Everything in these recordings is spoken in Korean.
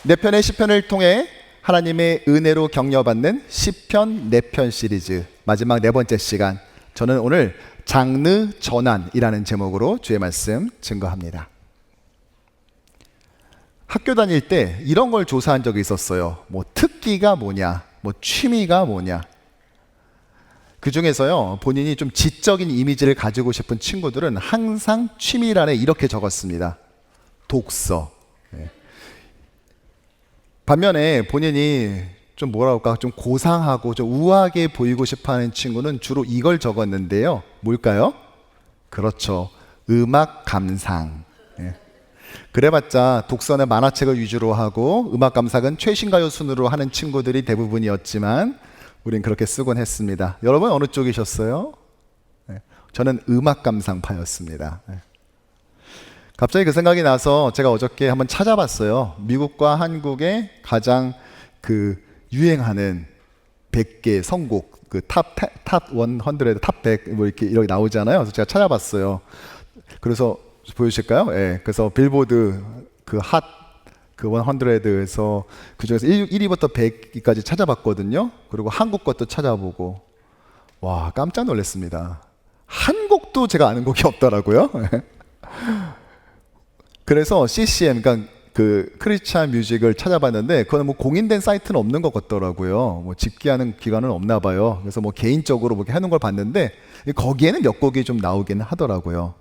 네 편의 시편을 통해 하나님의 은혜로 격려받는 시편 네 편 시리즈 마지막 네 번째 시간, 저는 오늘 장르 전환이라는 제목으로 주의 말씀 증거합니다. 학교 다닐 때 이런 걸 조사한 적이 있었어요. 특기가 뭐냐, 취미가 뭐냐. 그 중에서요, 본인이 좀 지적인 이미지를 가지고 싶은 친구들은 항상 취미란에 이렇게 적었습니다. 독서. 반면에 본인이 좀 좀 고상하고 좀 우아하게 보이고 싶어하는 친구는 주로 이걸 적었는데요. 뭘까요? 그렇죠. 음악 감상. 그래봤자 독서는 만화책을 위주로 하고 음악 감상은 최신가요 순으로 하는 친구들이 대부분이었지만 우린 그렇게 쓰곤 했습니다. 여러분 어느 쪽이셨어요? 저는 음악 감상파였습니다. 갑자기 그 생각이 나서 제가 어저께 한번 찾아봤어요. 미국과 한국의 가장 유행하는 100개 선곡, 탑 100, 탑 100 이렇게 나오잖아요. 그래서 제가 찾아봤어요. 그래서 보여주실까요? 그래서 빌보드 핫 100에서 그 중에서 1위부터 100위까지 찾아봤거든요. 그리고 한국 것도 찾아보고 와, 깜짝 놀랐습니다. 한 곡도 제가 아는 곡이 없더라고요. 그래서 CCM, 그러니까 크리스찬 뮤직을 찾아봤는데 그거는 공인된 사이트는 없는 것 같더라고요. 집계하는 기관은 없나 봐요. 그래서 개인적으로 하는 걸 봤는데 거기에는 몇 곡이 좀 나오기는 하더라고요.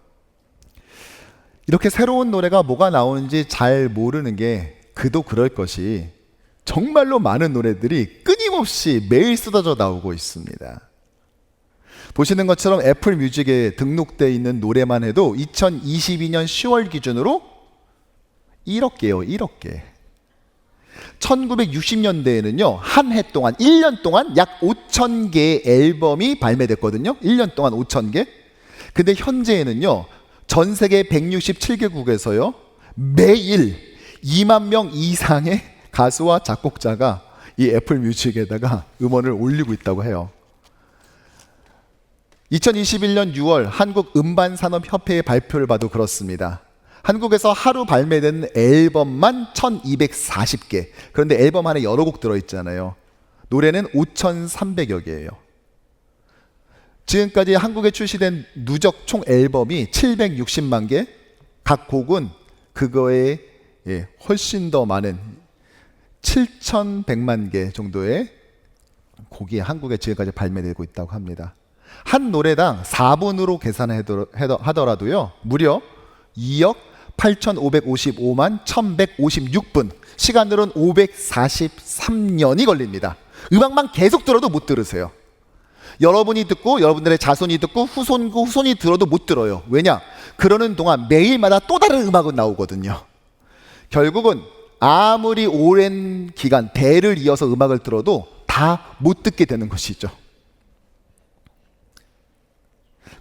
이렇게 새로운 노래가 뭐가 나오는지 잘 모르는 게 그도 그럴 것이 정말로 많은 노래들이 끊임없이 매일 쏟아져 나오고 있습니다. 보시는 것처럼 애플 뮤직에 등록되어 있는 노래만 해도 2022년 10월 기준으로 1억 개요. 1억 개. 1960년대에는요, 한 해 동안 1년 동안 약 5천 개의 앨범이 발매됐거든요. 1년 동안 5천 개. 근데 현재에는요, 전 세계 167개국에서요 매일 2만 명 이상의 가수와 작곡자가 이 애플 뮤직에다가 음원을 올리고 있다고 해요. 2021년 6월 한국 음반산업협회의 발표를 봐도 그렇습니다. 한국에서 하루 발매된 앨범만 1240개. 그런데 앨범 안에 여러 곡 들어있잖아요. 노래는 5300여 개예요. 지금까지 한국에 출시된 누적 총 앨범이 760만 개, 각 곡은 그거에 훨씬 더 많은 7100만 개 정도의 곡이 한국에 지금까지 발매되고 있다고 합니다. 한 노래당 4분으로 계산하더라도요 무려 2억 8555만 1156분, 시간으로는 543년이 걸립니다. 음악만 계속 들어도 못 들으세요. 여러분이 듣고 여러분들의 자손이 듣고 후손이 들어도 못 들어요. 왜냐? 그러는 동안 매일마다 또 다른 음악은 나오거든요. 결국은 아무리 오랜 기간 대를 이어서 음악을 들어도 다 못 듣게 되는 것이죠.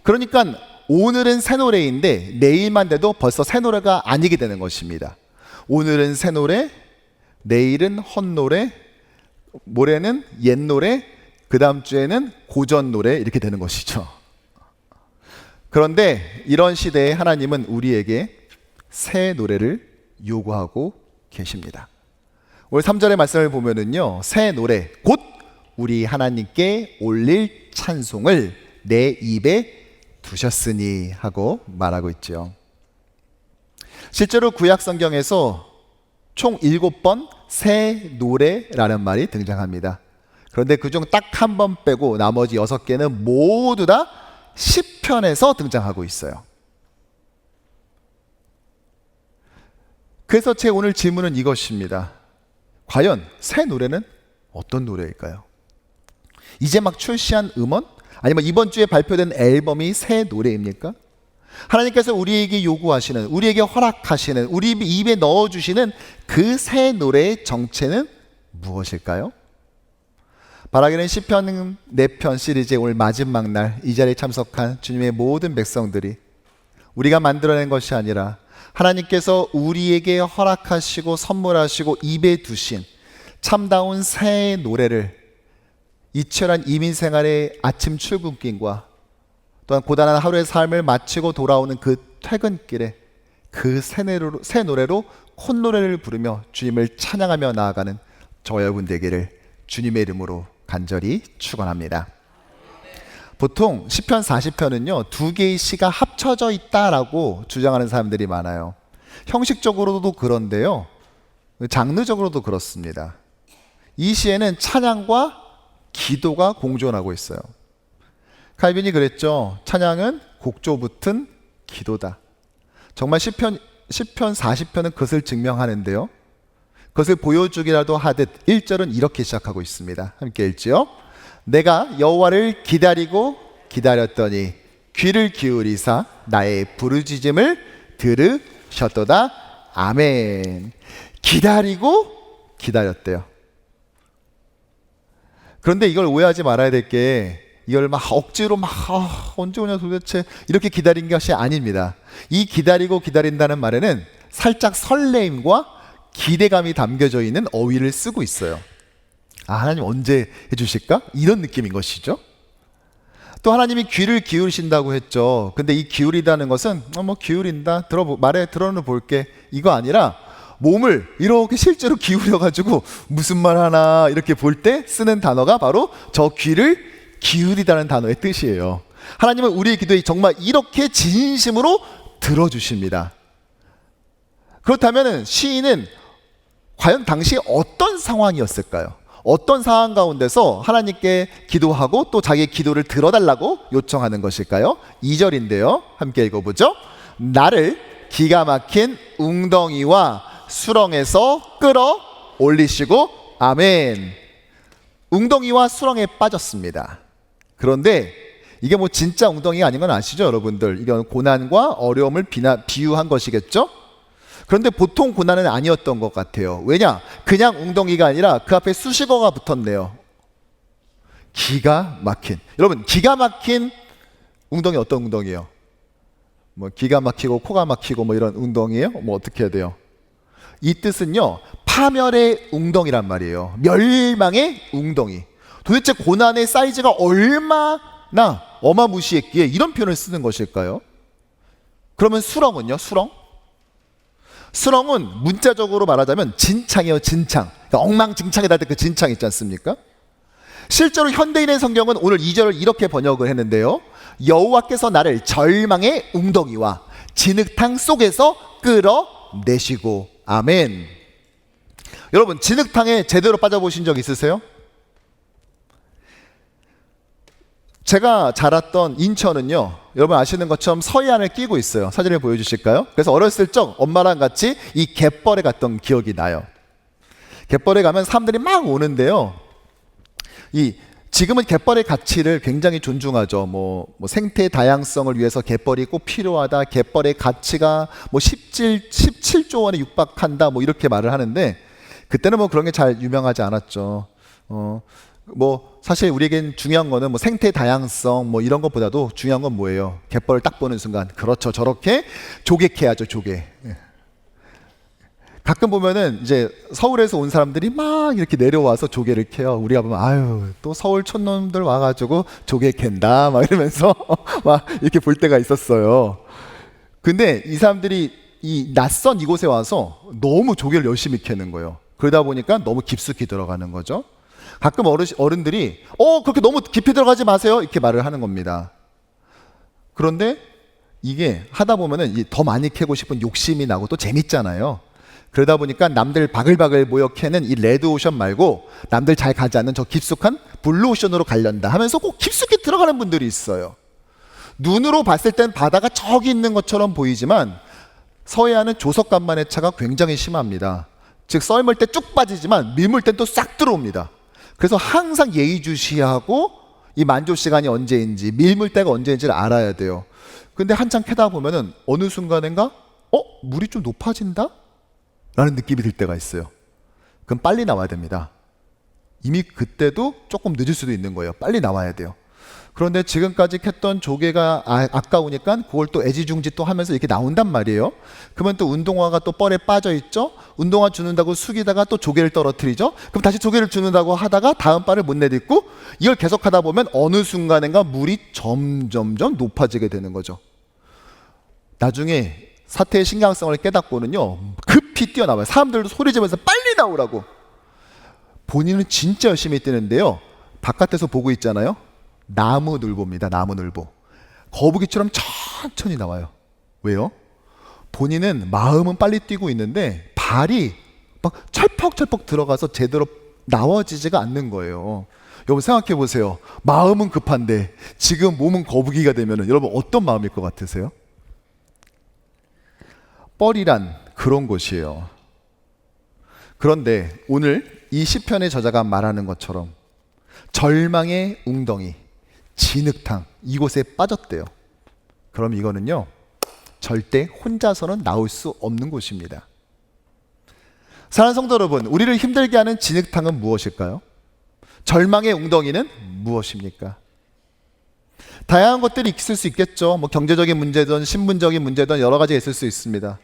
그러니까 오늘은 새 노래인데 내일만 돼도 벌써 새 노래가 아니게 되는 것입니다. 오늘은 새 노래, 내일은 헛노래, 모레는 옛 노래, 그 다음 주에는 고전 노래, 이렇게 되는 것이죠. 그런데 이런 시대에 하나님은 우리에게 새 노래를 요구하고 계십니다. 오늘 3절의 말씀을 보면은요, 새 노래, 곧 우리 하나님께 올릴 찬송을 내 입에 두셨으니 하고 말하고 있죠. 실제로 구약 성경에서 총 7번 새 노래라는 말이 등장합니다. 그런데 그중 딱 한 번 빼고 나머지 6개는 모두 다 시편에서 등장하고 있어요. 그래서 제 오늘 질문은 이것입니다. 과연 새 노래는 어떤 노래일까요? 이제 막 출시한 음원? 아니면 이번 주에 발표된 앨범이 새 노래입니까? 하나님께서 우리에게 요구하시는, 우리에게 허락하시는, 우리 입에 넣어주시는 그 새 노래의 정체는 무엇일까요? 바라기는 시편 4편 시리즈의 오늘 마지막 날 이 자리에 참석한 주님의 모든 백성들이 우리가 만들어낸 것이 아니라 하나님께서 우리에게 허락하시고 선물하시고 입에 두신 참다운 새 노래를 이 치열한 이민생활의 아침 출근길과 또한 고단한 하루의 삶을 마치고 돌아오는 그 퇴근길에 그 새 노래로 콧노래를 부르며 주님을 찬양하며 나아가는 저와 여러분 되기를 주님의 이름으로 간절히 축원합니다. 보통 시편 40편은요 2개의 시가 합쳐져 있다라고 주장하는 사람들이 많아요. 형식적으로도 그런데요 장르적으로도 그렇습니다. 이 시에는 찬양과 기도가 공존하고 있어요. 칼빈이 그랬죠. 찬양은 곡조 붙은 기도다. 정말 시편 40편은 그것을 증명하는데요. 그것을 보여주기라도 하듯 1절은 이렇게 시작하고 있습니다. 함께 읽지요. 내가 여호와를 기다리고 기다렸더니 귀를 기울이사 나의 부르짖음을 들으셨도다. 아멘. 기다리고 기다렸대요. 그런데 이걸 오해하지 말아야 될 게 이걸 막 억지로 언제 오냐 도대체 이렇게 기다린 것이 아닙니다. 이 기다리고 기다린다는 말에는 살짝 설레임과 기대감이 담겨져 있는 어휘를 쓰고 있어요. 아, 하나님 언제 해주실까? 이런 느낌인 것이죠. 또 하나님이 귀를 기울이신다고 했죠. 근데 이 기울이다는 것은 뭐 기울인다, 말에 들어는 볼게 이거 아니라 몸을 이렇게 실제로 기울여가지고 무슨 말 하나 이렇게 볼 때 쓰는 단어가 바로 저 귀를 기울이다는 단어의 뜻이에요. 하나님은 우리의 기도에 정말 이렇게 진심으로 들어주십니다. 그렇다면 시인은 과연 당시 어떤 상황이었을까요? 어떤 상황 가운데서 하나님께 기도하고 또 자기의 기도를 들어달라고 요청하는 것일까요? 2절인데요 함께 읽어보죠. 나를 기가 막힌 웅덩이와 수렁에서 끌어 올리시고 아멘. 웅덩이와 수렁에 빠졌습니다. 그런데 이게 뭐 진짜 웅덩이가 아닌 건 아시죠 여러분들? 이건 고난과 어려움을 비유한 것이겠죠? 그런데 보통 고난은 아니었던 것 같아요. 왜냐? 그냥 웅덩이가 아니라 그 앞에 수식어가 붙었네요. 기가 막힌. 여러분 기가 막힌 웅덩이 어떤 웅덩이에요? 뭐 기가 막히고 코가 막히고 뭐 이런 웅덩이에요? 뭐 어떻게 해야 돼요? 이 뜻은요 파멸의 웅덩이란 말이에요. 멸망의 웅덩이. 도대체 고난의 사이즈가 얼마나 어마무시했기에 이런 표현을 쓰는 것일까요? 그러면 수렁은요? 수렁은 문자적으로 말하자면 진창이에요. 진창. 그러니까 엉망진창에 달 때 그 진창 있지 않습니까? 실제로 현대인의 성경은 오늘 2절을 이렇게 번역을 했는데요. 여호와께서 나를 절망의 웅덩이와 진흙탕 속에서 끌어내시고 아멘. 여러분 진흙탕에 제대로 빠져보신 적 있으세요? 제가 자랐던 인천은요 여러분 아시는 것처럼 서해안을 끼고 있어요. 사진을 보여주실까요? 그래서 어렸을 적 엄마랑 같이 이 갯벌에 갔던 기억이 나요. 갯벌에 가면 사람들이 막 오는데요 지금은 갯벌의 가치를 굉장히 존중하죠. 뭐 생태 다양성을 위해서 갯벌이 꼭 필요하다. 갯벌의 가치가 뭐 17조 원에 육박한다. 뭐 이렇게 말을 하는데 그때는 뭐 그런 게 잘 유명하지 않았죠. 뭐 사실 우리에겐 중요한 거는 뭐 생태 다양성 뭐 이런 것보다도 중요한 건 뭐예요? 갯벌을 딱 보는 순간 그렇죠. 저렇게 조개캐야죠. 조개. 가끔 보면은 이제 서울에서 온 사람들이 막 이렇게 내려와서 조개를 캐요. 우리가 보면 아유 또 서울 촌놈들 와가지고 조개 캔다 막 이러면서 막 이렇게 볼 때가 있었어요. 근데 이 사람들이 이 낯선 이곳에 와서 너무 조개를 열심히 캐는 거예요. 그러다 보니까 너무 깊숙이 들어가는 거죠. 가끔 어른들이 그렇게 너무 깊이 들어가지 마세요 이렇게 말을 하는 겁니다. 그런데 이게 하다 보면은 더 많이 캐고 싶은 욕심이 나고 또 재밌잖아요. 그러다 보니까 남들 바글바글 모여 캐는 이 레드오션 말고 남들 잘 가지 않는 저 깊숙한 블루오션으로 가련다 하면서 꼭 깊숙이 들어가는 분들이 있어요. 눈으로 봤을 땐 바다가 저기 있는 것처럼 보이지만 서해안은 조석간만의 차가 굉장히 심합니다. 즉 썰물 때 쭉 빠지지만 밀물 땐 또 싹 들어옵니다. 그래서 항상 예의주시하고 이 만조 시간이 언제인지 밀물 때가 언제인지를 알아야 돼요. 근데 한참 캐다 보면은 어느 순간인가 물이 좀 높아진다? 라는 느낌이 들 때가 있어요. 그럼 빨리 나와야 됩니다. 이미 그때도 조금 늦을 수도 있는 거예요. 빨리 나와야 돼요. 그런데 지금까지 캤던 조개가 아까우니까 그걸 또 애지중지 또 하면서 이렇게 나온단 말이에요. 그러면 또 운동화가 또 뻘에 빠져 있죠. 운동화 주는다고 숙이다가 또 조개를 떨어뜨리죠. 그럼 다시 조개를 주는다고 하다가 다음 발을 못 내딛고 이걸 계속 하다 보면 어느 순간인가 물이 점점점 높아지게 되는 거죠. 나중에 사태의 심각성을 깨닫고는요 급히 급히 뛰어나와요. 사람들도 소리 지르면서 빨리 나오라고. 본인은 진짜 열심히 뛰는데요, 바깥에서 보고 있잖아요. 나무늘보입니다. 나무늘보. 거북이처럼 천천히 나와요. 왜요? 본인은 마음은 빨리 뛰고 있는데 발이 막 철퍽철퍽 들어가서 제대로 나와지지가 않는 거예요. 여러분 생각해 보세요. 마음은 급한데 지금 몸은 거북이가 되면은 여러분 어떤 마음일 것 같으세요? 뻘이란 그런 곳이에요. 그런데 오늘 이 시편의 저자가 말하는 것처럼 절망의 웅덩이, 진흙탕, 이곳에 빠졌대요. 그럼 이거는요, 절대 혼자서는 나올 수 없는 곳입니다. 사랑하는 성도 여러분, 우리를 힘들게 하는 진흙탕은 무엇일까요? 절망의 웅덩이는 무엇입니까? 다양한 것들이 있을 수 있겠죠. 뭐 경제적인 문제든 신분적인 문제든 여러 가지가 있을 수 있습니다.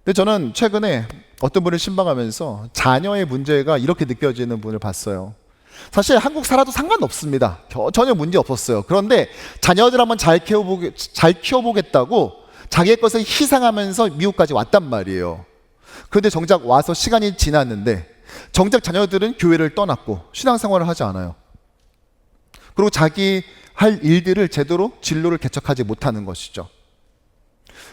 근데 저는 최근에 어떤 분을 신방하면서 자녀의 문제가 이렇게 느껴지는 분을 봤어요. 사실 한국 살아도 상관없습니다. 전혀 문제 없었어요. 그런데 자녀들 한번 잘 키워보겠다고 자기의 것을 희생하면서 미국까지 왔단 말이에요. 그런데 정작 와서 시간이 지났는데 정작 자녀들은 교회를 떠났고 신앙생활을 하지 않아요. 그리고 자기 할 일들을 제대로 진로를 개척하지 못하는 것이죠.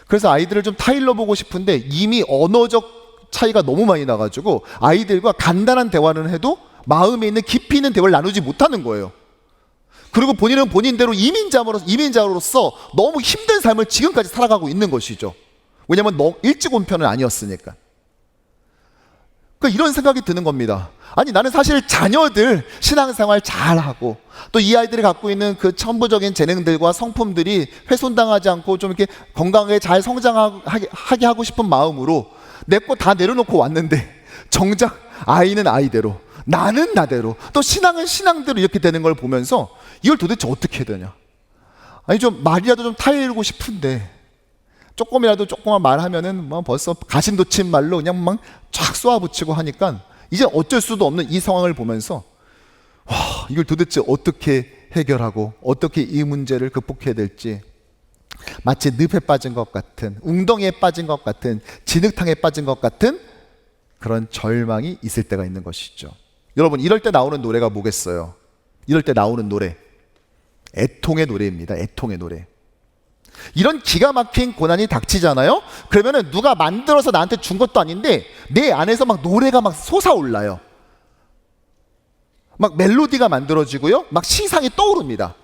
그래서 아이들을 좀 타일러 보고 싶은데 이미 언어적 차이가 너무 많이 나가지고 아이들과 간단한 대화를 해도 마음에 있는 깊이 있는 대화를 나누지 못하는 거예요. 그리고 본인은 본인대로 이민자로서 너무 힘든 삶을 지금까지 살아가고 있는 것이죠. 왜냐하면 너무 일찍 온 편은 아니었으니까. 그러니까 이런 생각이 드는 겁니다. 아니 나는 사실 자녀들 신앙생활 잘하고 또 이 아이들이 갖고 있는 그 천부적인 재능들과 성품들이 훼손당하지 않고 좀 이렇게 건강하게 잘 성장하게 하고 싶은 마음으로 내 거 다 내려놓고 왔는데 정작 아이는 아이대로 나는 나대로 또 신앙은 신앙대로 이렇게 되는 걸 보면서 이걸 도대체 어떻게 해야 되냐. 아니 좀 말이라도 좀 타일고 싶은데 조금만 말하면은 뭐 벌써 가심도친 말로 그냥 막 쫙 쏘아붙이고 하니까 이제 어쩔 수도 없는 이 상황을 보면서 와, 이걸 도대체 어떻게 해결하고 어떻게 이 문제를 극복해야 될지 마치 늪에 빠진 것 같은, 웅덩이에 빠진 것 같은, 진흙탕에 빠진 것 같은 그런 절망이 있을 때가 있는 것이죠. 여러분 이럴 때 나오는 노래가 뭐겠어요? 이럴 때 나오는 노래, 애통의 노래입니다. 애통의 노래. 이런 기가 막힌 고난이 닥치잖아요? 그러면은 누가 만들어서 나한테 준 것도 아닌데 내 안에서 막 노래가 막 솟아올라요. 막 멜로디가 만들어지고요, 막 시상이 떠오릅니다.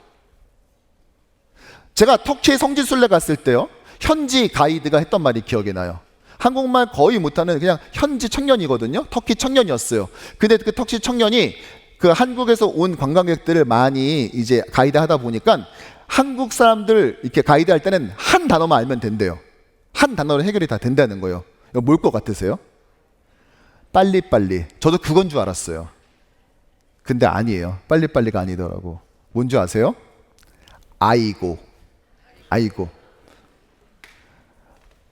제가 터키의 성지순례 갔을 때요, 현지 가이드가 했던 말이 기억이 나요. 한국말 거의 못하는 그냥 현지 청년이거든요. 터키 청년이었어요. 근데 그 터키 청년이 그 한국에서 온 관광객들을 많이 이제 가이드 하다 보니까 한국 사람들 이렇게 가이드 할 때는 한 단어만 알면 된대요. 한 단어로 해결이 다 된다는 거예요. 이거 뭘 것 같으세요? 빨리빨리. 저도 그건 줄 알았어요. 근데 아니에요. 빨리빨리가 아니더라고. 뭔지 아세요? 아이고. 아이고.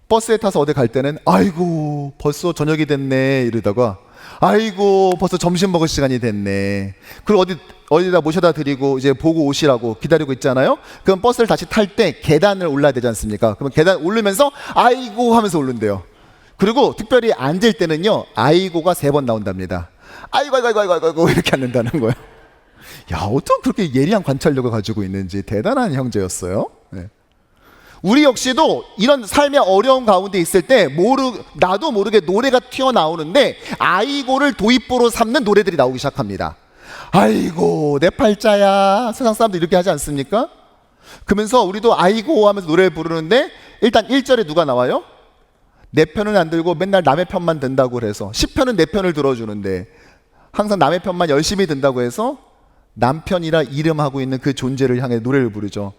버스에 타서 어디 갈 때는 아이고 벌써 저녁이 됐네 이러다가 아이고 벌써 점심 먹을 시간이 됐네. 그리고 어디다 모셔다 드리고 이제 보고 오시라고 기다리고 있잖아요. 그럼 버스를 다시 탈 때 계단을 올라야 되지 않습니까? 그러면 계단 오르면서 아이고 하면서 오른대요. 그리고 특별히 앉을 때는요, 아이고가 3번 나온답니다. 아이고 이렇게 앉는다는 거예요. 야, 어쩜 그렇게 예리한 관찰력을 가지고 있는지 대단한 형제였어요. 네. 우리 역시도 이런 삶의 어려운 가운데 있을 때 나도 모르게 노래가 튀어나오는데 아이고를 도입부로 삼는 노래들이 나오기 시작합니다. 아이고 내 팔자야. 세상 사람들 이렇게 하지 않습니까? 그러면서 우리도 아이고 하면서 노래를 부르는데 일단 1절에 누가 나와요? 내 편은 안 들고 맨날 남의 편만 든다고 해서 10편은 내 편을 들어주는데 항상 남의 편만 열심히 든다고 해서 남편이라 이름하고 있는 그 존재를 향해 노래를 부르죠.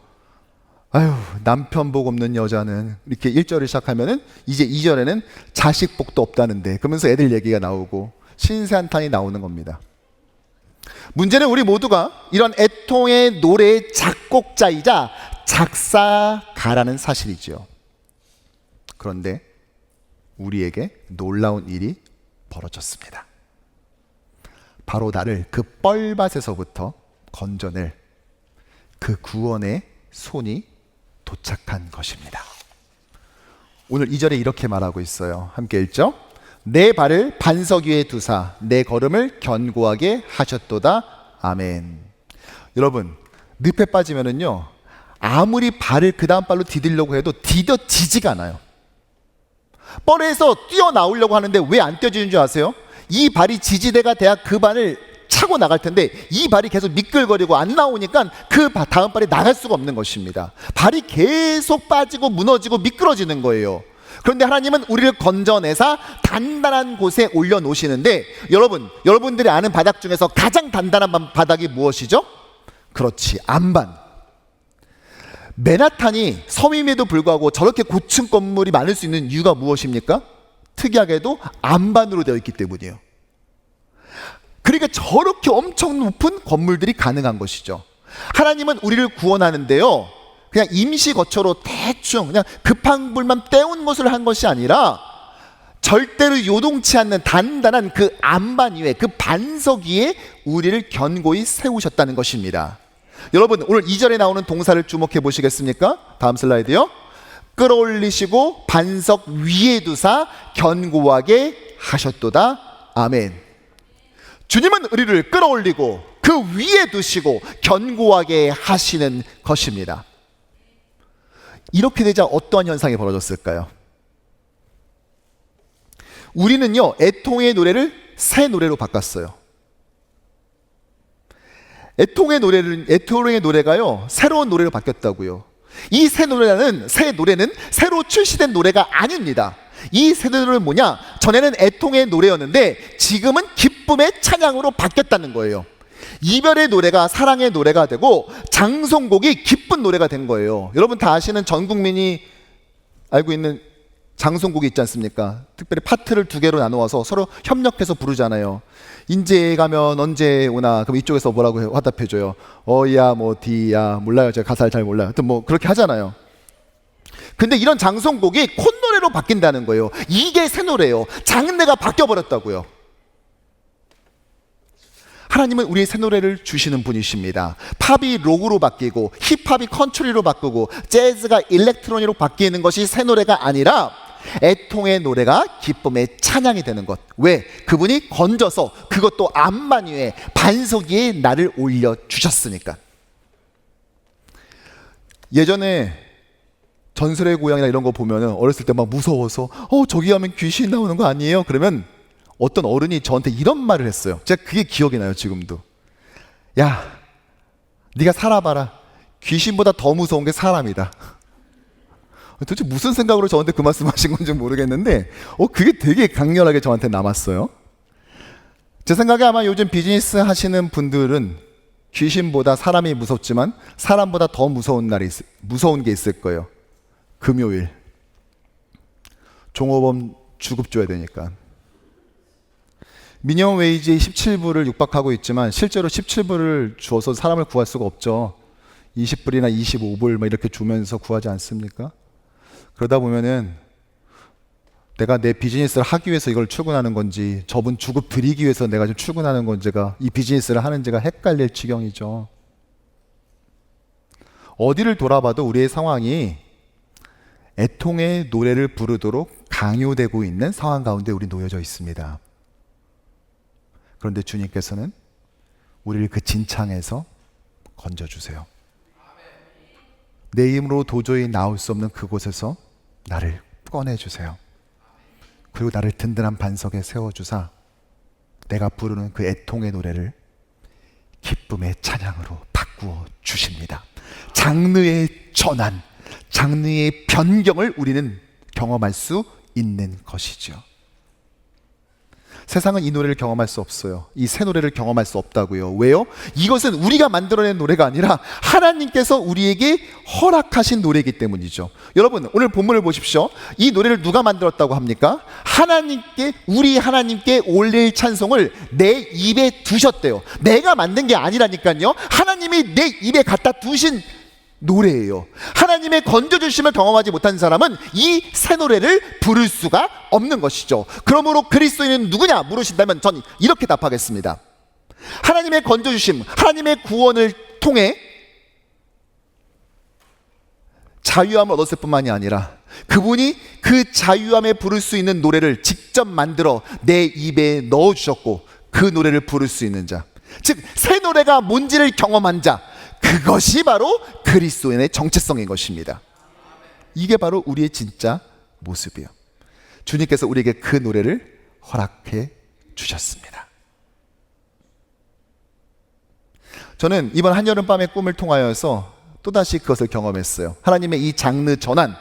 아유, 남편 복 없는 여자는 이렇게 1절을 시작하면은 이제 2절에는 자식 복도 없다는데 그러면서 애들 얘기가 나오고 신세한탄이 나오는 겁니다. 문제는 우리 모두가 이런 애통의 노래의 작곡자이자 작사가라는 사실이죠. 그런데 우리에게 놀라운 일이 벌어졌습니다. 바로 나를 그 뻘밭에서부터 건져낼 그 구원의 손이 도착한 것입니다. 오늘 2절에 이렇게 말하고 있어요. 함께 읽죠. 내 발을 반석 위에 두사 내 걸음을 견고하게 하셨도다. 아멘. 여러분, 늪에 빠지면은요, 아무리 발을 그 다음 발로 디디려고 해도 디뎌지지가 않아요. 뻘에서 뛰어나오려고 하는데 왜 안 뛰어지는 줄 아세요? 이 발이 지지대가 돼야 그 발을 차고 나갈 텐데 이 발이 계속 미끌거리고 안 나오니까 그 다음 발이 나갈 수가 없는 것입니다. 발이 계속 빠지고 무너지고 미끄러지는 거예요. 그런데 하나님은 우리를 건져내사 단단한 곳에 올려놓으시는데, 여러분들이 아는 바닥 중에서 가장 단단한 바닥이 무엇이죠? 그렇지, 안반. 맨하탄이 섬임에도 불구하고 저렇게 고층 건물이 많을 수 있는 이유가 무엇입니까? 특이하게도 안반으로 되어 있기 때문이에요. 그러니까 저렇게 엄청 높은 건물들이 가능한 것이죠. 하나님은 우리를 구원하는데요, 그냥 임시 거처로 대충 그냥 급한 불만 때운 것을 한 것이 아니라 절대로 요동치 않는 단단한 그 안반 위에, 그 반석 위에 우리를 견고히 세우셨다는 것입니다. 여러분, 오늘 2절에 나오는 동사를 주목해 보시겠습니까? 다음 슬라이드요. 끌어올리시고 반석 위에 두사 견고하게 하셨도다. 아멘. 주님은 우리를 끌어올리고 그 위에 두시고 견고하게 하시는 것입니다. 이렇게 되자 어떠한 현상이 벌어졌을까요? 우리는요, 애통의 노래를 새 노래로 바꿨어요. 애통의 노래가요, 새로운 노래로 바뀌었다고요. 이 새 노래는 새로 출시된 노래가 아닙니다. 이 새 노래는 뭐냐? 전에는 애통의 노래였는데 지금은 기쁨의 찬양으로 바뀌었다는 거예요. 이별의 노래가 사랑의 노래가 되고 장송곡이 기쁜 노래가 된 거예요. 여러분 다 아시는, 전 국민이 알고 있는 장송곡이 있지 않습니까? 특별히 파트를 2개로 나누어서 서로 협력해서 부르잖아요. 인제 가면 언제 오나. 그럼 이쪽에서 뭐라고 화답해줘요? 어야 뭐 디야 몰라요. 제가 가사를 잘 몰라요. 하여튼 뭐 그렇게 하잖아요. 근데 이런 장송곡이 콧노래로 바뀐다는 거예요. 이게 새 노래예요. 장르가 바뀌어버렸다고요. 하나님은 우리의 새 노래를 주시는 분이십니다. 팝이 록으로 바뀌고 힙합이 컨트리로 바꾸고 재즈가 일렉트로닉으로 바뀌는 것이 새 노래가 아니라 애통의 노래가 기쁨의 찬양이 되는 것. 왜? 그분이 건져서, 그것도 안반 위에 반석 위에 나를 올려주셨으니까. 예전에 전설의 고향이나 이런 거 보면 어렸을 때 막 무서워서 저기 가면 귀신 나오는 거 아니에요? 그러면 어떤 어른이 저한테 이런 말을 했어요. 제가 그게 기억이 나요, 지금도. 야, 네가 살아봐라. 귀신보다 더 무서운 게 사람이다. 도대체 무슨 생각으로 저한테 그 말씀하신 건지 모르겠는데 그게 되게 강렬하게 저한테 남았어요. 제 생각에 아마 요즘 비즈니스 하시는 분들은 귀신보다 사람이 무섭지만 사람보다 더 무서운 게 있을 거예요. 금요일 종업원 주급 줘야 되니까. 미니멈 웨이지 17불을 육박하고 있지만 실제로 17불을 주어서 사람을 구할 수가 없죠. 20불이나 25불 막 이렇게 주면서 구하지 않습니까? 그러다 보면은 내가 내 비즈니스를 하기 위해서 이걸 출근하는 건지, 저분 주급 드리기 위해서 내가 좀 출근하는 건지가, 이 비즈니스를 하는지가 헷갈릴 지경이죠. 어디를 돌아봐도 우리의 상황이 애통의 노래를 부르도록 강요되고 있는 상황 가운데 우리 놓여져 있습니다. 그런데 주님께서는 우리를 그 진창에서 건져주세요. 내 힘으로 도저히 나올 수 없는 그곳에서 나를 꺼내주세요. 그리고 나를 든든한 반석에 세워주사 내가 부르는 그 애통의 노래를 기쁨의 찬양으로 바꾸어 주십니다. 장르의 전환, 장르의 변경을 우리는 경험할 수 있는 것이죠. 세상은 이 노래를 경험할 수 없어요. 이 새 노래를 경험할 수 없다고요. 왜요? 이것은 우리가 만들어낸 노래가 아니라 하나님께서 우리에게 허락하신 노래이기 때문이죠. 여러분, 오늘 본문을 보십시오. 이 노래를 누가 만들었다고 합니까? 우리 하나님께 올릴 찬송을 내 입에 두셨대요. 내가 만든 게 아니라니까요. 하나님이 내 입에 갖다 두신 노래예요. 하나님의 건져주심을 경험하지 못한 사람은 이 새 노래를 부를 수가 없는 것이죠. 그러므로 그리스도인은 누구냐 물으신다면 전 이렇게 답하겠습니다. 하나님의 건져주심, 하나님의 구원을 통해 자유함을 얻었을 뿐만이 아니라 그분이 그 자유함에 부를 수 있는 노래를 직접 만들어 내 입에 넣어주셨고 그 노래를 부를 수 있는 자, 즉 새 노래가 뭔지를 경험한 자, 그것이 바로 그리스도인의 정체성인 것입니다. 이게 바로 우리의 진짜 모습이에요. 주님께서 우리에게 그 노래를 허락해 주셨습니다. 저는 이번 한여름밤의 꿈을 통하여서 또다시 그것을 경험했어요. 하나님의 이 장르 전환.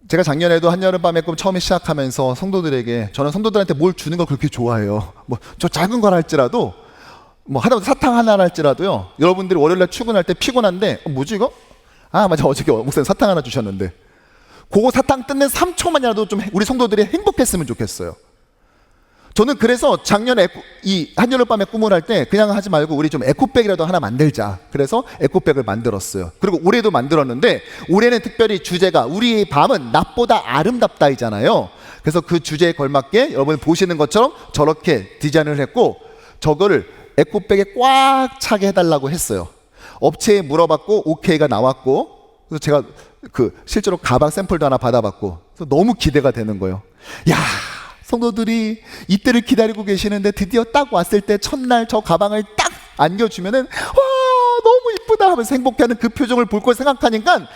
제가 작년에도 한여름밤의 꿈 처음에 시작하면서 성도들에게, 저는 성도들한테 뭘 주는 걸 그렇게 좋아해요. 뭐 저 작은 걸 할지라도, 뭐 하다못해 사탕 하나 할지라도요. 여러분들이 월요일날 출근할 때 피곤한데 뭐지 이거? 아 맞아, 어저께 목사님 사탕 하나 주셨는데 그거 사탕 뜯는 3초만이라도 좀 우리 성도들이 행복했으면 좋겠어요. 저는 그래서 작년에 이 한여름밤의 꿈을 할 때 그냥 하지 말고 우리 좀 에코백이라도 하나 만들자. 그래서 에코백을 만들었어요. 그리고 올해도 만들었는데 올해는 특별히 주제가 우리의 밤은 낮보다 아름답다이잖아요. 그래서 그 주제에 걸맞게 여러분 보시는 것처럼 저렇게 디자인을 했고 저거를 에코백에 꽉 차게 해달라고 했어요. 업체에 물어봤고 오케이가 나왔고, 그래서 제가 실제로 가방 샘플도 하나 받아봤고, 그래서 너무 기대가 되는 거예요. 야, 성도들이 이때를 기다리고 계시는데 드디어 딱 왔을 때 첫날 저 가방을 딱 안겨주면은 와 너무 이쁘다 하면서 행복해하는 그 표정을 볼 걸 생각하니까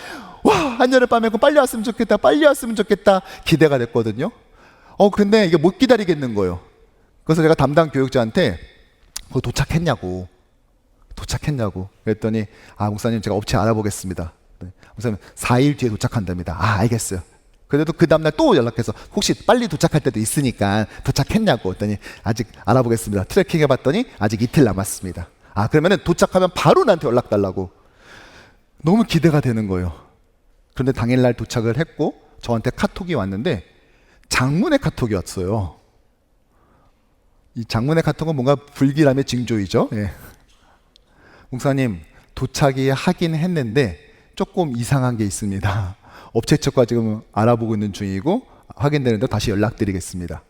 와 한여름밤에 빨리 왔으면 좋겠다, 빨리 왔으면 좋겠다 기대가 됐거든요. 근데 이게 못 기다리겠는 거예요. 그래서 제가 담당 교육자한테 그거 도착했냐고 그랬더니 목사님 제가 업체 알아보겠습니다. 네, 목사님 4일 뒤에 도착한답니다. 알겠어요. 그래도 그 다음날 또 연락해서 혹시 빨리 도착할 때도 있으니까 도착했냐고 했더니 아직 알아보겠습니다. 트래킹 해봤더니 아직 이틀 남았습니다. 그러면은 도착하면 바로 나한테 연락 달라고. 너무 기대가 되는 거예요. 그런데 당일날 도착을 했고 저한테 카톡이 왔는데 장문의 카톡이 왔어요. 이 장문의 카톡은 뭔가 불길함의 징조이죠. 예. 목사님 도착이 하긴 했는데 조금 이상한 게 있습니다. 업체 측과 지금 알아보고 있는 중이고 확인되는데 다시 연락드리겠습니다.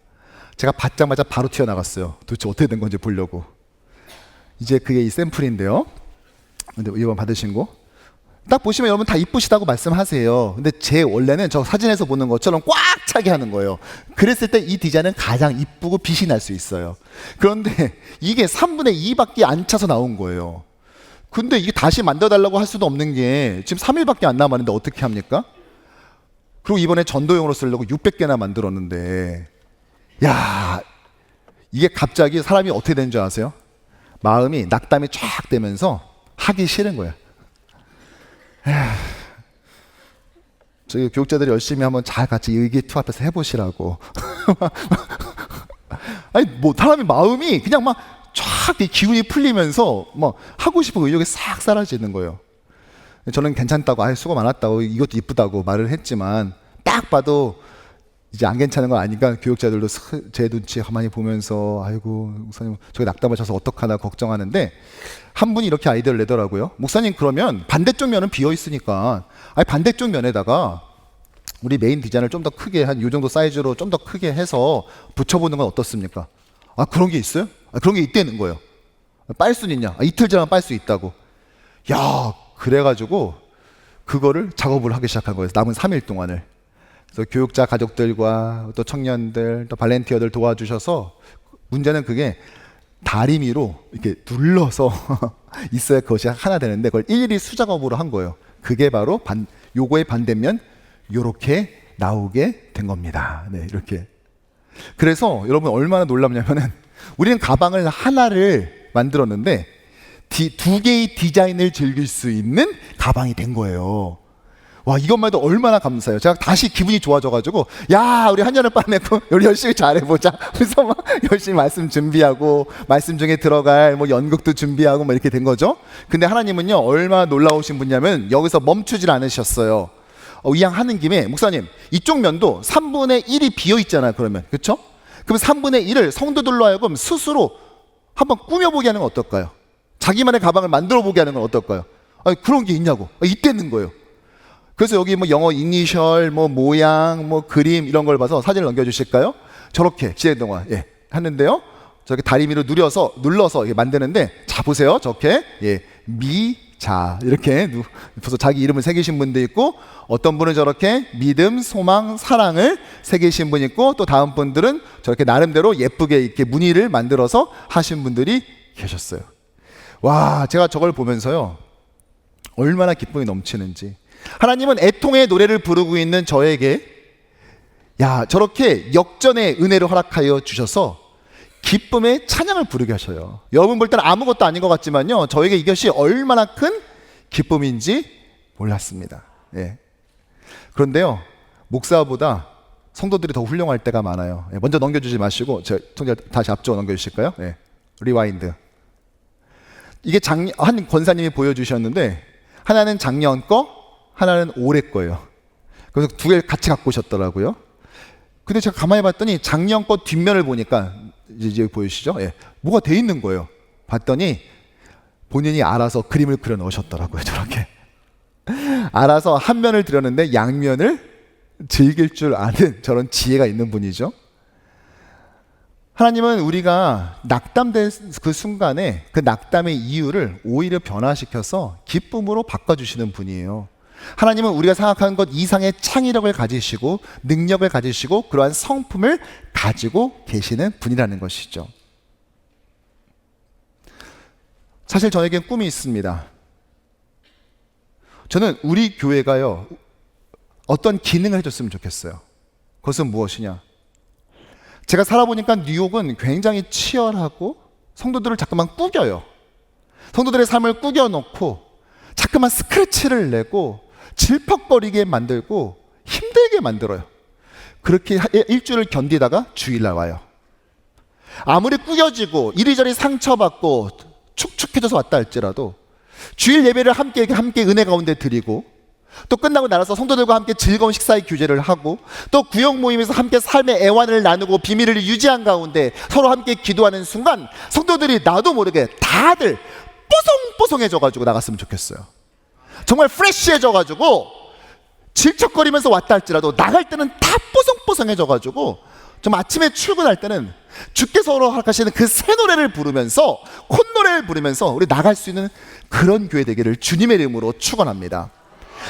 제가 받자마자 바로 튀어나갔어요. 도대체 어떻게 된 건지 보려고. 이제 그게 이 샘플인데요. 근데 이번 받으신 거 딱 보시면 여러분 다 이쁘시다고 말씀하세요. 근데 제 원래는 저 사진에서 보는 것처럼 꽉 차게 하는 거예요. 그랬을 때 이 디자인은 가장 이쁘고 빛이 날 수 있어요. 그런데 이게 3분의 2밖에 안 차서 나온 거예요. 근데 이게 다시 만들어달라고 할 수도 없는 게 지금 3일밖에 안 남았는데 어떻게 합니까? 그리고 이번에 전도용으로 쓰려고 600개나 만들었는데, 야, 이게 갑자기 사람이 어떻게 되는 줄 아세요? 마음이 낙담이 쫙 되면서 하기 싫은 거야. 저희 교육자들이 열심히 한번 잘 같이 의기투합해서 해보시라고. 아니 뭐 사람이 마음이 그냥 막 쫙 기운이 풀리면서 막 하고 싶은 의욕이 싹 사라지는 거예요. 저는 괜찮다고, 수고 많았다고, 이것도 이쁘다고 말을 했지만 딱 봐도 이제 안 괜찮은 거 아니까 교육자들도 제 눈치 가만히 보면서 아이고 목사님 저기 낙담을 쳐서 어떡하나 걱정하는데 한 분이 이렇게 아이디어를 내더라고요. 목사님 그러면 반대쪽 면은 비어 있으니까 반대쪽 면에다가 우리 메인 디자인을 좀 더 크게 한 이 정도 사이즈로 좀 더 크게 해서 붙여보는 건 어떻습니까? 그런 게 있어요? 그런 게 있다는 거예요. 빨 수는 있냐? 이틀 지나면 빨 수 있다고. 야, 그래가지고 그거를 작업을 하기 시작한 거예요. 남은 3일 동안을. 그래서 교육자 가족들과 또 청년들, 또 발렌티어들 도와주셔서, 문제는 그게 다리미로 이렇게 눌러서 있어야 그것이 하나 되는데 그걸 일일이 수작업으로 한 거예요. 그게 바로 요거의 반대면 요렇게 나오게 된 겁니다. 네, 이렇게. 그래서 여러분 얼마나 놀랍냐면은 우리는 가방을 하나를 만들었는데 두 개의 디자인을 즐길 수 있는 가방이 된 거예요. 와, 이것만 해도 얼마나 감사해요. 제가 다시 기분이 좋아져가지고 야, 우리 한여름밤에 우리 열심히 잘해보자. 그래서 막 열심히 말씀 준비하고 말씀 중에 들어갈 뭐 연극도 준비하고 뭐 이렇게 된 거죠. 근데 하나님은요 얼마나 놀라우신 분이냐면 여기서 멈추질 않으셨어요. 이왕하는 김에 목사님 이쪽 면도 3분의 1이 비어있잖아요. 그러면 그렇죠? 그럼 3분의 1을 성도들로 하여금 스스로 한번 꾸며보게 하는 건 어떨까요? 자기만의 가방을 만들어보게 하는 건 어떨까요? 그런 게 있냐고. 있다는 거예요. 그래서 여기 뭐 영어 이니셜, 뭐 모양, 뭐 그림 이런 걸 봐서 사진을 넘겨주실까요? 저렇게 진행 동안 하는데요. 저렇게 다리미로 눌러서 이렇게 만드는데 자 보세요. 저렇게 미 자, 이렇게 벌써 자기 이름을 새기신 분도 있고, 어떤 분은 저렇게 믿음, 소망, 사랑을 새기신 분 있고, 또 다음 분들은 저렇게 나름대로 예쁘게 이렇게 무늬를 만들어서 하신 분들이 계셨어요. 와, 제가 저걸 보면서요, 얼마나 기쁨이 넘치는지. 하나님은 애통의 노래를 부르고 있는 저에게, 야, 저렇게 역전의 은혜를 허락하여 주셔서 기쁨의 찬양을 부르게 하셔요. 여러분 볼 때는 아무것도 아닌 것 같지만요, 저에게 이것이 얼마나 큰 기쁨인지 몰랐습니다. 예. 그런데요, 목사보다 성도들이 더 훌륭할 때가 많아요. 예, 먼저 넘겨주지 마시고, 저 통장 다시 앞쪽으로 넘겨주실까요? 예. 리와인드. 이게 한 권사님이 보여주셨는데, 하나는 작년 거, 하나는 올해 거예요. 그래서 두 개를 같이 갖고 오셨더라고요. 근데 제가 가만히 봤더니 작년 거 뒷면을 보니까, 이제 보이시죠? 예. 뭐가 돼 있는 거예요. 봤더니 본인이 알아서 그림을 그려 넣으셨더라고요. 저렇게 알아서 한 면을 드렸는데 양면을 즐길 줄 아는 저런 지혜가 있는 분이죠. 하나님은 우리가 낙담된 그 순간에 그 낙담의 이유를 오히려 변화시켜서 기쁨으로 바꿔주시는 분이에요. 하나님은 우리가 생각하는 것 이상의 창의력을 가지시고 능력을 가지시고 그러한 성품을 가지고 계시는 분이라는 것이죠. 사실 저에겐 꿈이 있습니다. 저는 우리 교회가요, 어떤 기능을 해줬으면 좋겠어요. 그것은 무엇이냐? 제가 살아보니까 뉴욕은 굉장히 치열하고 성도들을 자꾸만 꾸겨요. 성도들의 삶을 꾸겨놓고 자꾸만 스크래치를 내고 질퍽거리게 만들고 힘들게 만들어요. 그렇게 일주일을 견디다가 주일날 와요. 아무리 꾸겨지고 이리저리 상처받고 축축해져서 왔다 할지라도 주일 예배를 함께 은혜 가운데 드리고, 또 끝나고 나서 성도들과 함께 즐거운 식사의 교제를 하고, 또 구역 모임에서 함께 삶의 애환을 나누고 비밀을 유지한 가운데 서로 함께 기도하는 순간 성도들이 나도 모르게 다들 뽀송뽀송해져가지고 나갔으면 좋겠어요. 정말 프레쉬해져가지고 질척거리면서 왔다 할지라도 나갈 때는 다 뽀송뽀송해져가지고 좀 아침에 출근할 때는 주께서 허락하시는 그 새 노래를 부르면서, 콧노래를 부르면서 우리 나갈 수 있는 그런 교회 되기를 주님의 이름으로 축원합니다.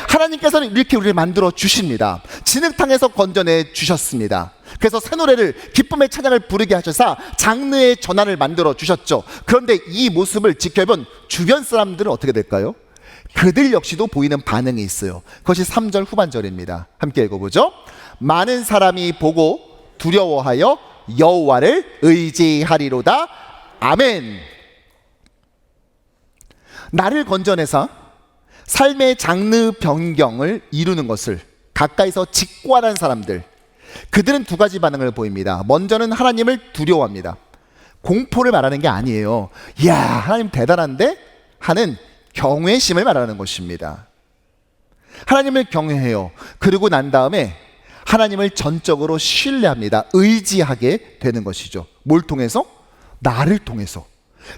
하나님께서는 이렇게 우리를 만들어 주십니다. 진흙탕에서 건져내 주셨습니다. 그래서 새 노래를, 기쁨의 찬양을 부르게 하셔서 장르의 전환을 만들어 주셨죠. 그런데 이 모습을 지켜본 주변 사람들은 어떻게 될까요? 그들 역시도 보이는 반응이 있어요. 그것이 3절 후반절입니다. 함께 읽어보죠. 많은 사람이 보고 두려워하여 여호와를 의지하리로다. 아멘. 나를 건져내사 삶의 장르 변경을 이루는 것을 가까이서 직관한 사람들, 그들은 두 가지 반응을 보입니다. 먼저는 하나님을 두려워합니다. 공포를 말하는 게 아니에요. 이야, 하나님 대단한데? 하는 경외심을 말하는 것입니다. 하나님을 경외해요. 그러고 난 다음에 하나님을 전적으로 신뢰합니다. 의지하게 되는 것이죠. 뭘 통해서? 나를 통해서.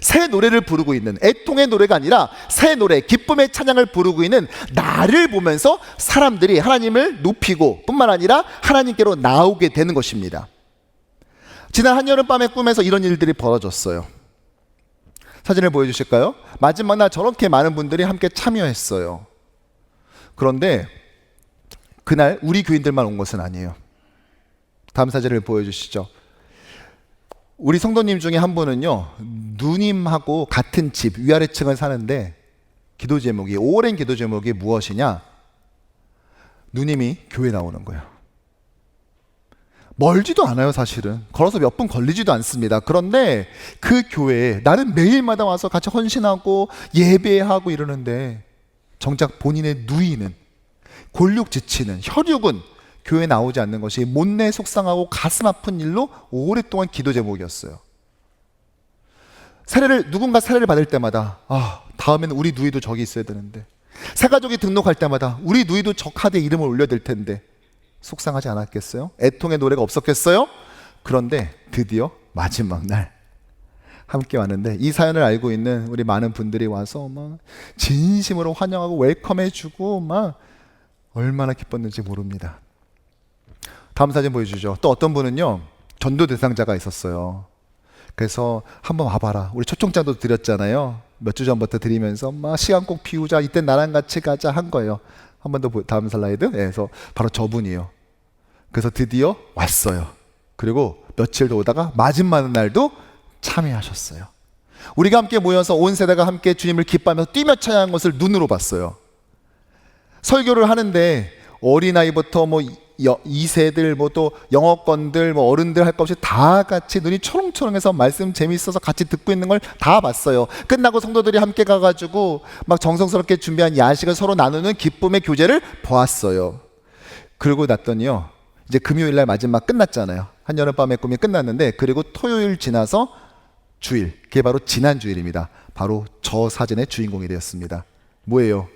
새 노래를 부르고 있는, 애통의 노래가 아니라 새 노래, 기쁨의 찬양을 부르고 있는 나를 보면서 사람들이 하나님을 높이고 뿐만 아니라 하나님께로 나오게 되는 것입니다. 지난 한여름밤의 꿈에서 이런 일들이 벌어졌어요. 사진을 보여주실까요? 마지막 날 저렇게 많은 분들이 함께 참여했어요. 그런데 그날 우리 교인들만 온 것은 아니에요. 다음 사진을 보여주시죠. 우리 성도님 중에 한 분은요, 누님하고 같은 집 위아래층을 사는데 기도 제목이, 오랜 기도 제목이 무엇이냐? 누님이 교회 나오는 거예요. 멀지도 않아요. 사실은 걸어서 몇 분 걸리지도 않습니다. 그런데 그 교회에 나는 매일마다 와서 같이 헌신하고 예배하고 이러는데 정작 본인의 누이는, 골육 지치는 혈육은 교회에 나오지 않는 것이 못내 속상하고 가슴 아픈 일로 오랫동안 기도 제목이었어요. 누군가 세례를 받을 때마다 다음에는 우리 누이도 저기 있어야 되는데, 새가족이 등록할 때마다 우리 누이도 저 카드에 이름을 올려야 될 텐데 속상하지 않았겠어요? 애통의 노래가 없었겠어요? 그런데 드디어 마지막 날 함께 왔는데 이 사연을 알고 있는 우리 많은 분들이 와서 막 진심으로 환영하고 웰컴해주고 막 얼마나 기뻤는지 모릅니다. 다음 사진 보여주죠. 또 어떤 분은요, 전도 대상자가 있었어요. 그래서 한번 와봐라, 우리 초청장도 드렸잖아요. 몇 주 전부터 드리면서 막 시간 꼭 비우자, 이때 나랑 같이 가자 한 거예요. 한 번 더 다음 슬라이드. 그래서 바로 저분이에요. 그래서 드디어 왔어요. 그리고 며칠 더 오다가 마지막 날도 참여하셨어요. 우리가 함께 모여서 온 세대가 함께 주님을 기뻐하면서 뛰며 찬양한 것을 눈으로 봤어요. 설교를 하는데 어린아이부터 뭐 2세들 뭐 또 영어권들 뭐 어른들 할 것 없이 다 같이 눈이 초롱초롱해서 말씀 재밌어서 같이 듣고 있는 걸 다 봤어요. 끝나고 성도들이 함께 가가지고 막 정성스럽게 준비한 야식을 서로 나누는 기쁨의 교제를 보았어요. 그러고 났더니요, 이제 금요일날 마지막 끝났잖아요. 한여름밤의 꿈이 끝났는데, 그리고 토요일 지나서 주일, 그게 바로 지난 주일입니다. 바로 저 사진의 주인공이 되었습니다. 뭐예요?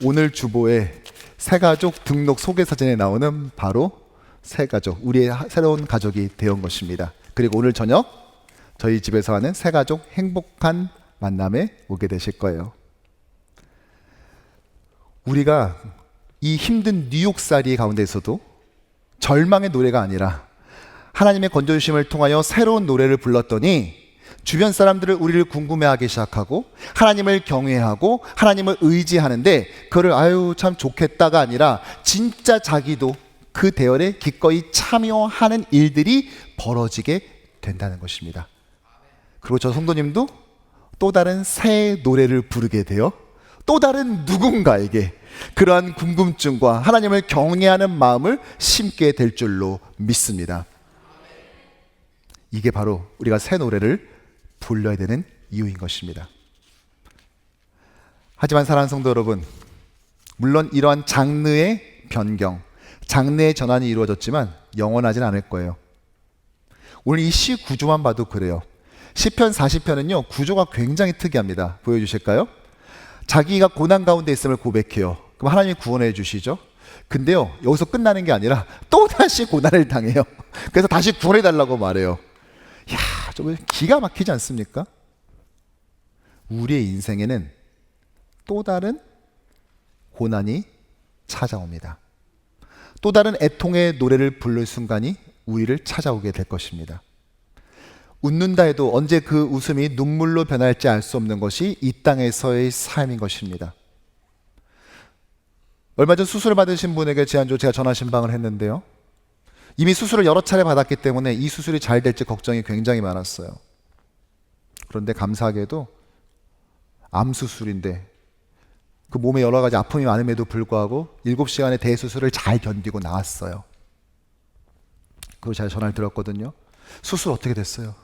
오늘 주보에 새가족 등록 소개사진에 나오는 바로 새가족, 우리의 새로운 가족이 되온 것입니다. 그리고 오늘 저녁 저희 집에서 하는 새가족 행복한 만남에 오게 되실 거예요. 우리가 이 힘든 뉴욕살이 가운데서도 절망의 노래가 아니라 하나님의 건져주심을 통하여 새로운 노래를 불렀더니 주변 사람들을 우리를 궁금해하기 시작하고 하나님을 경외하고 하나님을 의지하는데, 그거를 아유 참 좋겠다가 아니라 진짜 자기도 그 대열에 기꺼이 참여하는 일들이 벌어지게 된다는 것입니다. 그리고 저 성도님도 또 다른 새 노래를 부르게 되어 또 다른 누군가에게 그러한 궁금증과 하나님을 경외하는 마음을 심게 될 줄로 믿습니다. 이게 바로 우리가 새 노래를 불러야 되는 이유인 것입니다. 하지만 사랑하는 성도 여러분, 물론 이러한 장르의 변경, 장르의 전환이 이루어졌지만 영원하진 않을 거예요. 오늘 이 시 구조만 봐도 그래요. 시편 40편은요 구조가 굉장히 특이합니다. 보여주실까요? 자기가 고난 가운데 있음을 고백해요. 그럼 하나님이 구원해 주시죠. 근데요, 여기서 끝나는 게 아니라 또다시 고난을 당해요. 그래서 다시 구원해 달라고 말해요. 이야, 좀 기가 막히지 않습니까? 우리의 인생에는 또 다른 고난이 찾아옵니다. 또 다른 애통의 노래를 부를 순간이 우리를 찾아오게 될 것입니다. 웃는다 해도 언제 그 웃음이 눈물로 변할지 알 수 없는 것이 이 땅에서의 삶인 것입니다. 얼마 전 수술을 받으신 분에게 지난주 제가 전화 신방을 했는데요, 이미 수술을 여러 차례 받았기 때문에 이 수술이 잘 될지 걱정이 굉장히 많았어요. 그런데 감사하게도 암 수술인데 그 몸에 여러 가지 아픔이 많음에도 불구하고 7시간의 대수술을 잘 견디고 나왔어요. 그리고 제가 전화를 드렸거든요. 수술 어떻게 됐어요?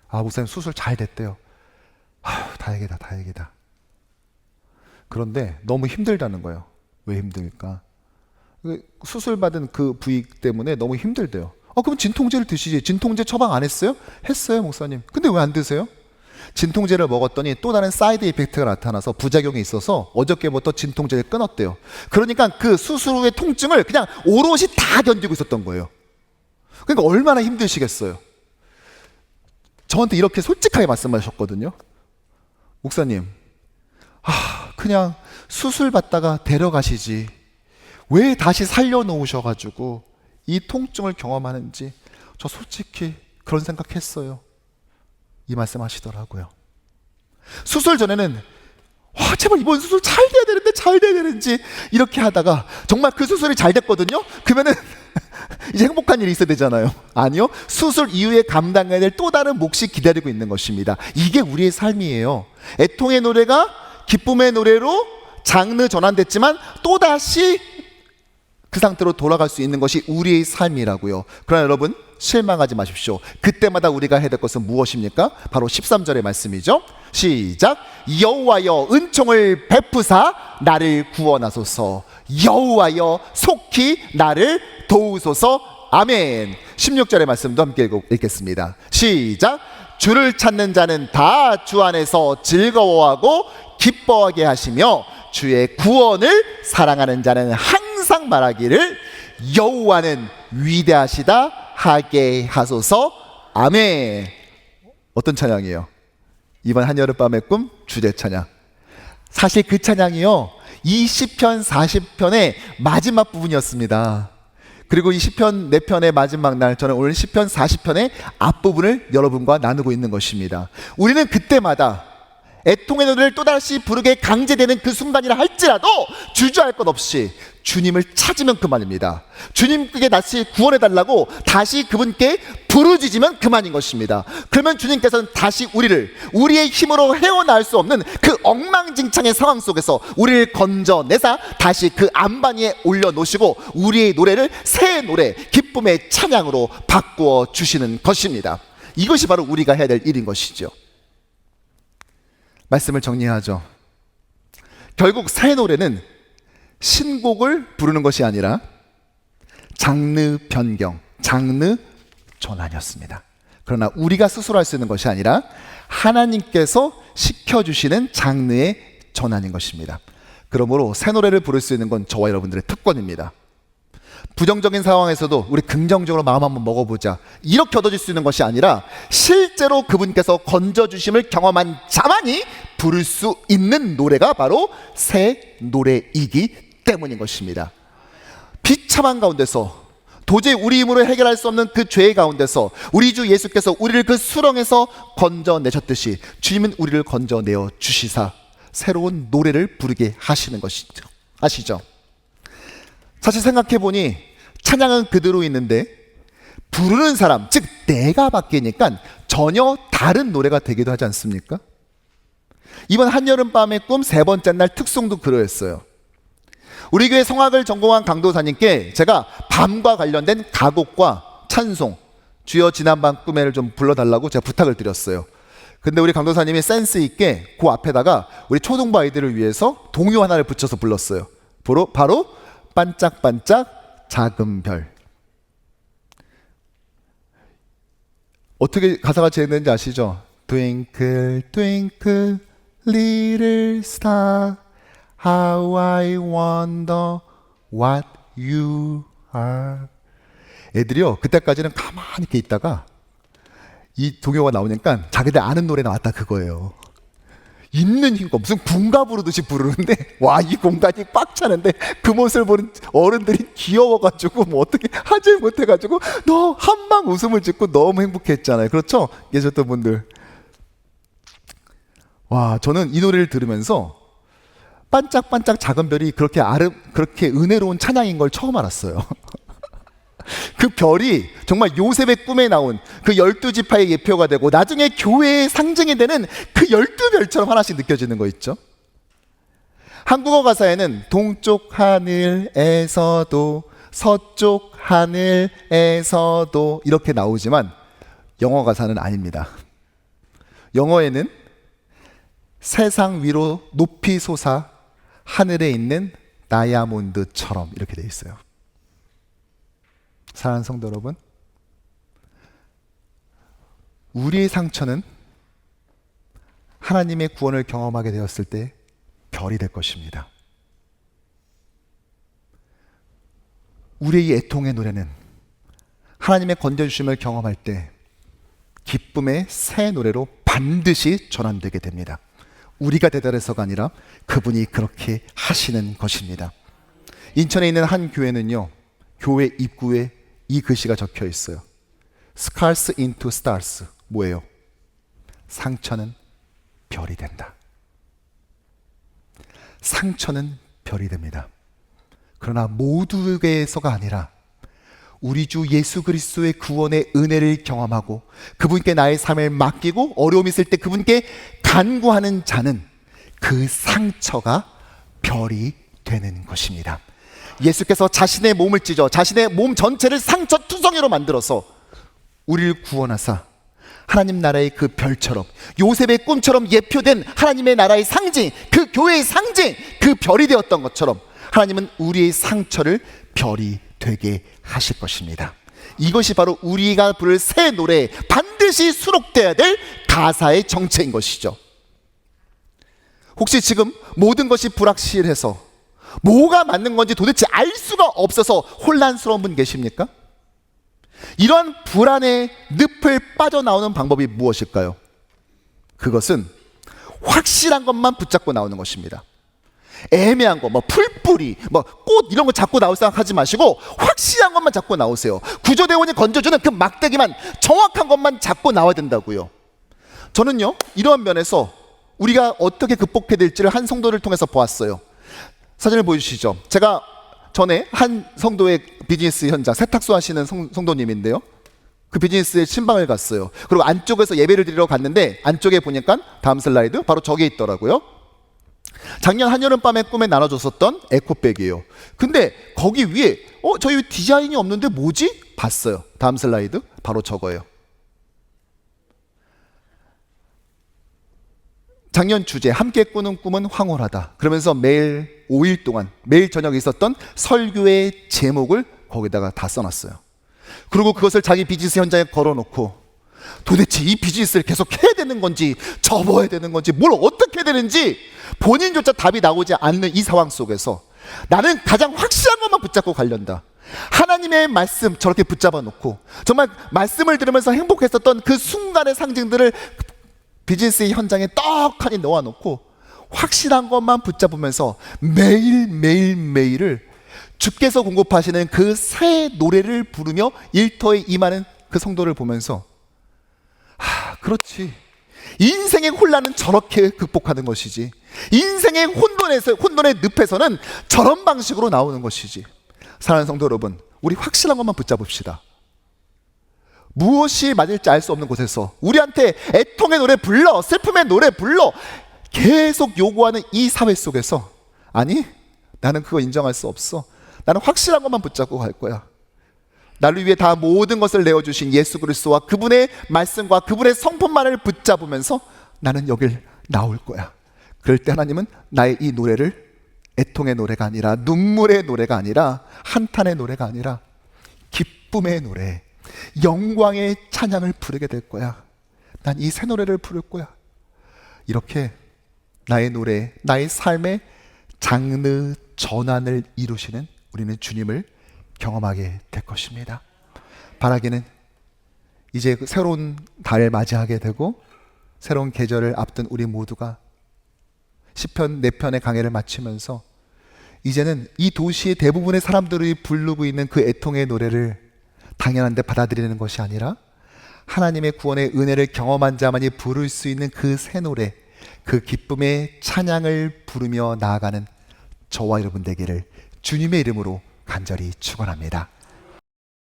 아, 목사님 수술 잘 됐대요. 다행이다, 다행이다. 그런데 너무 힘들다는 거예요. 왜 힘들까? 수술 받은 그 부위 때문에 너무 힘들대요. 그럼 진통제를 드시지. 진통제 처방 안 했어요? 했어요, 목사님. 근데 왜 안 드세요? 진통제를 먹었더니 또 다른 사이드 이펙트가 나타나서 부작용이 있어서 어저께부터 진통제를 끊었대요. 그러니까 그 수술 후의 통증을 그냥 오롯이 다 견디고 있었던 거예요. 그러니까 얼마나 힘드시겠어요. 저한테 이렇게 솔직하게 말씀하셨거든요. 목사님, 그냥 수술 받다가 데려가시지 왜 다시 살려놓으셔가지고 이 통증을 경험하는지 저 솔직히 그런 생각했어요. 이 말씀 하시더라고요. 수술 전에는 제발 이번 수술 잘 돼야 되는데 잘 돼야 되는지 이렇게 하다가 정말 그 수술이 잘 됐거든요. 그러면은 이제 행복한 일이 있어야 되잖아요. 아니요, 수술 이후에 감당해야 될 또 다른 몫이 기다리고 있는 것입니다. 이게 우리의 삶이에요. 애통의 노래가 기쁨의 노래로 장르 전환됐지만 또다시 그 상태로 돌아갈 수 있는 것이 우리의 삶이라고요. 그러나 여러분 실망하지 마십시오. 그때마다 우리가 해야 될 것은 무엇입니까? 바로 13절의 말씀이죠. 시작. 여호와여 은총을 베푸사 나를 구원하소서. 여호와여 속히 나를 도우소서. 아멘. 16절의 말씀도 함께 읽겠습니다. 시작. 주를 찾는 자는 다 주 안에서 즐거워하고 기뻐하게 하시며 주의 구원을 사랑하는 자는 항상 말하기를 여호와는 위대하시다 하게 하소서. 아멘. 어떤 찬양이에요? 이번 한여름밤의 꿈 주제 찬양. 사실 그 찬양이요 이 시편 40편의 마지막 부분이었습니다. 그리고 이 시편 4편의 마지막 날 저는 오늘 시편 40편의 앞부분을 여러분과 나누고 있는 것입니다. 우리는 그때마다 애통의 노래를 또다시 부르게 강제되는 그 순간이라 할지라도 주저할 것 없이 주님을 찾으면 그만입니다. 주님께 다시 구원해달라고 다시 그분께 부르짖으면 그만인 것입니다. 그러면 주님께서는 다시 우리의 힘으로 헤어나올 수 없는 그 엉망진창의 상황 속에서 우리를 건져내사 다시 그 안반 위에 올려놓으시고 우리의 노래를 새 노래, 기쁨의 찬양으로 바꾸어 주시는 것입니다. 이것이 바로 우리가 해야 될 일인 것이죠. 말씀을 정리하죠. 결국 새 노래는 신곡을 부르는 것이 아니라 장르 변경, 장르 전환이었습니다. 그러나 우리가 스스로 할 수 있는 것이 아니라 하나님께서 시켜주시는 장르의 전환인 것입니다. 그러므로 새 노래를 부를 수 있는 건 저와 여러분들의 특권입니다. 부정적인 상황에서도 우리 긍정적으로 마음 한번 먹어보자, 이렇게 얻어질 수 있는 것이 아니라 실제로 그분께서 건져주심을 경험한 자만이 부를 수 있는 노래가 바로 새 노래이기 때문인 것입니다. 비참한 가운데서 도저히 우리 힘으로 해결할 수 없는 그 죄의 가운데서 우리 주 예수께서 우리를 그 수렁에서 건져내셨듯이 주님은 우리를 건져내어 주시사 새로운 노래를 부르게 하시는 것이죠. 아시죠? 사실 생각해보니 찬양은 그대로 있는데 부르는 사람, 즉 내가 바뀌니까 전혀 다른 노래가 되기도 하지 않습니까? 이번 한여름밤의 꿈 세 번째 날 특송도 그러했어요. 우리 교회 성악을 전공한 강도사님께 제가 밤과 관련된 가곡과 찬송, 주여 지난밤 꿈에를 좀 불러달라고 제가 부탁을 드렸어요. 근데 우리 강도사님이 센스 있게 그 앞에다가 우리 초등부 아이들을 위해서 동요 하나를 붙여서 불렀어요. 바로 반짝반짝 작은 별. 어떻게 가사가 재밌는지 아시죠? Twinkle twinkle little star, how I wonder what you are. 애들이요 그때까지는 가만히 이렇게 있다가 이 동요가 나오니까 자기들 아는 노래 나왔다 그거예요. 있는 힘과 무슨 군가 부르듯이 부르는데 와, 이 공간이 꽉 차는데 그 모습을 보는 어른들이 귀여워가지고 뭐 어떻게 하질 못해가지고 너 한방 웃음을 짓고 너무 행복했잖아요. 그렇죠? 계셨던 분들. 와, 저는 이 노래를 들으면서 반짝반짝 작은 별이 그렇게 은혜로운 찬양인 걸 처음 알았어요. 그 별이 정말 요셉의 꿈에 나온 그 12지파의 예표가 되고 나중에 교회의 상징이 되는 그 12별처럼 하나씩 느껴지는 거 있죠. 한국어 가사에는 동쪽 하늘에서도 서쪽 하늘에서도 이렇게 나오지만 영어 가사는 아닙니다. 영어에는 세상 위로 높이 솟아 하늘에 있는 다이아몬드처럼 이렇게 되어 있어요. 사랑하는 성도 여러분, 우리의 상처는 하나님의 구원을 경험하게 되었을 때 별이 될 것입니다. 우리의 애통의 노래는 하나님의 건져주심을 경험할 때 기쁨의 새 노래로 반드시 전환되게 됩니다. 우리가 대단해서가 아니라 그분이 그렇게 하시는 것입니다. 인천에 있는 한 교회는요, 교회 입구에 이 글씨가 적혀 있어요. Scars into stars. 뭐예요? 상처는 별이 된다. 상처는 별이 됩니다. 그러나 모두에게서가 아니라 우리 주 예수 그리스도의 구원의 은혜를 경험하고 그분께 나의 삶을 맡기고 어려움이 있을 때 그분께 간구하는 자는 그 상처가 별이 되는 것입니다. 예수께서 자신의 몸을 찢어 자신의 몸 전체를 상처 투성이로 만들어서 우리를 구원하사 하나님 나라의 그 별처럼 요셉의 꿈처럼 예표된 하나님의 나라의 상징, 그 교회의 상징, 그 별이 되었던 것처럼 하나님은 우리의 상처를 별이 되게 하실 것입니다. 이것이 바로 우리가 부를 새 노래에 반드시 수록되어야 될 가사의 정체인 것이죠. 혹시 지금 모든 것이 불확실해서 뭐가 맞는 건지 도대체 알 수가 없어서 혼란스러운 분 계십니까? 이러한 불안의 늪을 빠져나오는 방법이 무엇일까요? 그것은 확실한 것만 붙잡고 나오는 것입니다. 애매한 거, 풀뿌리, 꽃 이런 거 잡고 나올 생각하지 마시고 확실한 것만 잡고 나오세요. 구조대원이 건져주는 그 막대기만 정확한 것만 잡고 나와야 된다고요. 저는요, 이러한 면에서 우리가 어떻게 극복해야 될지를 한 성도를 통해서 보았어요. 사진을 보여주시죠. 제가 전에 한 성도의 비즈니스 현장, 세탁소 하시는 성도님인데요, 그 비즈니스의 신방을 갔어요. 그리고 안쪽에서 예배를 드리러 갔는데 안쪽에 보니까, 다음 슬라이드, 바로 저게 있더라고요. 작년 한여름밤에 꿈에 나눠줬었던 에코백이에요. 근데 거기 위에 저희 디자인이 없는데 뭐지? 봤어요. 다음 슬라이드, 바로 저거예요. 작년 주제 함께 꾸는 꿈은 황홀하다. 그러면서 매일 5일 동안 매일 저녁에 있었던 설교의 제목을 거기다가 다 써놨어요. 그리고 그것을 자기 비즈니스 현장에 걸어놓고 도대체 이 비즈니스를 계속 해야 되는 건지 접어야 되는 건지 뭘 어떻게 해야 되는지 본인조차 답이 나오지 않는 이 상황 속에서 나는 가장 확실한 것만 붙잡고 가련다. 하나님의 말씀 저렇게 붙잡아 놓고 정말 말씀을 들으면서 행복했었던 그 순간의 상징들을 비즈니스의 현장에 떡하니 넣어놓고 확실한 것만 붙잡으면서 매일을 주께서 공급하시는 그 새 노래를 부르며 일터에 임하는 그 성도를 보면서 그렇지, 인생의 혼란은 저렇게 극복하는 것이지, 인생의 혼돈의 늪에서는 저런 방식으로 나오는 것이지. 사랑하는 성도 여러분, 우리 확실한 것만 붙잡읍시다. 무엇이 맞을지 알 수 없는 곳에서 우리한테 애통의 노래 불러, 슬픔의 노래 불러 계속 요구하는 이 사회 속에서, 아니, 나는 그거 인정할 수 없어. 나는 확실한 것만 붙잡고 갈 거야. 나를 위해 다 모든 것을 내어주신 예수 그리스도와 그분의 말씀과 그분의 성품만을 붙잡으면서 나는 여길 나올 거야. 그럴 때 하나님은 나의 이 노래를 애통의 노래가 아니라, 눈물의 노래가 아니라, 한탄의 노래가 아니라 기쁨의 노래, 영광의 찬양을 부르게 될 거야. 난 이 새 노래를 부를 거야. 이렇게 나의 노래, 나의 삶의 장르 전환을 이루시는 우리는 주님을 경험하게 될 것입니다. 바라기는 이제 새로운 달을 맞이하게 되고 새로운 계절을 앞둔 우리 모두가 시편 4편의 강해를 마치면서 이제는 이 도시의 대부분의 사람들이 부르고 있는 그 애통의 노래를 당연한데 받아들이는 것이 아니라 하나님의 구원의 은혜를 경험한 자만이 부를 수 있는 그 새 노래, 그 기쁨의 찬양을 부르며 나아가는 저와 여러분 되기를 주님의 이름으로 간절히 축원합니다.